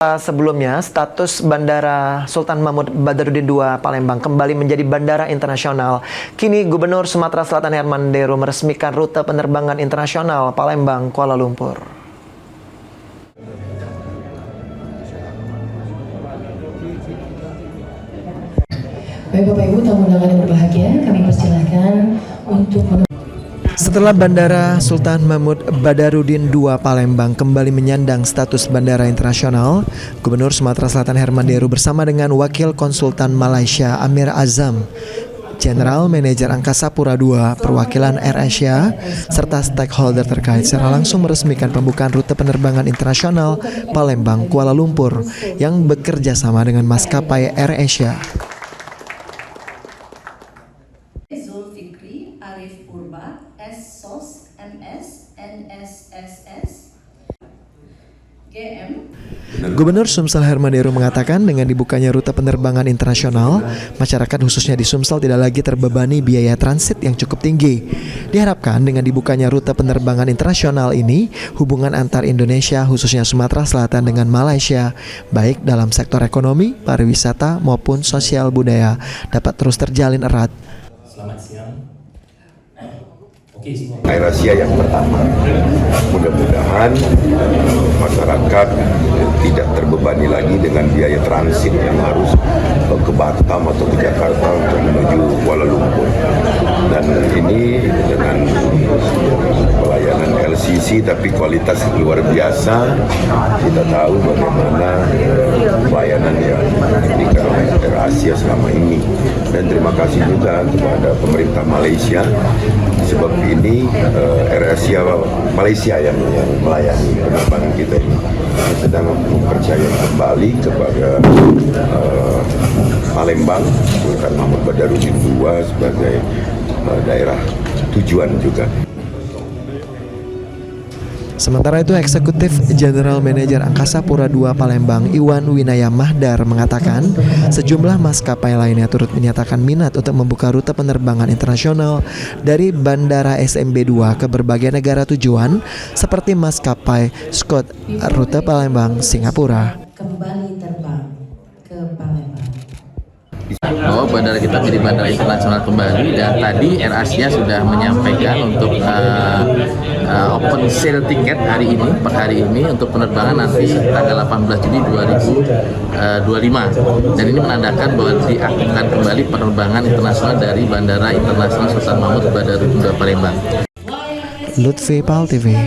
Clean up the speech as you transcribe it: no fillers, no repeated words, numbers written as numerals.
Sebelumnya, status Bandara Sultan Mahmud Badarudin II Palembang kembali menjadi bandara internasional. Kini Gubernur Sumatera Selatan Herman Deru meresmikan rute penerbangan internasional Palembang Kuala Lumpur. Baik Bapak Ibu tamu undangan yang berbahagia, kami persilahkan untuk Setelah Bandara Sultan Mahmud Badarudin II Palembang kembali menyandang status bandara internasional, Gubernur Sumatera Selatan Herman Deru bersama dengan Wakil Konsultan Malaysia Amir Azam, General Manager Angkasa Pura II, perwakilan AirAsia, serta stakeholder terkait secara langsung meresmikan pembukaan rute penerbangan internasional Palembang Kuala Lumpur yang bekerja sama dengan maskapai AirAsia. Zulfikri Arif Purba SOS MS NSSS GM. Gubernur Sumsel Herman Deru mengatakan dengan dibukanya rute penerbangan internasional, masyarakat khususnya di Sumsel tidak lagi terbebani biaya transit yang cukup tinggi. Diharapkan dengan dibukanya rute penerbangan internasional ini, hubungan antar Indonesia khususnya Sumatera Selatan dengan Malaysia, baik dalam sektor ekonomi, pariwisata maupun sosial budaya dapat terus terjalin erat. Selamat siang. AirAsia yang pertama, mudah-mudahan masyarakat tidak terbebani lagi dengan biaya transit yang harus ke Batam atau ke Jakarta untuk menuju Kuala Lumpur. Dan ini dengan pelayanan LCC tapi kualitas luar biasa. Kita tahu bagaimana pelayanan yang diberikan oleh AirAsia selama ini. Dan terima kasih juga kepada pemerintah Malaysia, sebab ini AirAsia Malaysia yang melayani penerbangan kita ini. Kita sedang mempercayai kembali kepada Palembang Sultan Mahmud Badarudin II sebagai daerah tujuan juga. Sementara itu, Eksekutif General Manager Angkasa Pura II Palembang Iwan Winaya Mahdar mengatakan sejumlah maskapai lainnya turut menyatakan minat untuk membuka rute penerbangan internasional dari Bandara SMB II ke berbagai negara tujuan seperti maskapai Scott rute Palembang Singapura. kembali terbang ke Palembang. Bahwa bandara kita menjadi bandara internasional kembali, dan tadi AirAsia sudah menyampaikan untuk open sale tiket hari ini, per hari ini untuk penerbangan nanti tanggal 18 Juni 2025, dan ini menandakan bahwa diaktifkan kembali penerbangan internasional dari Bandara Internasional Sultan Mahmud Badarudin II Palembang. Lutfi Pal TV.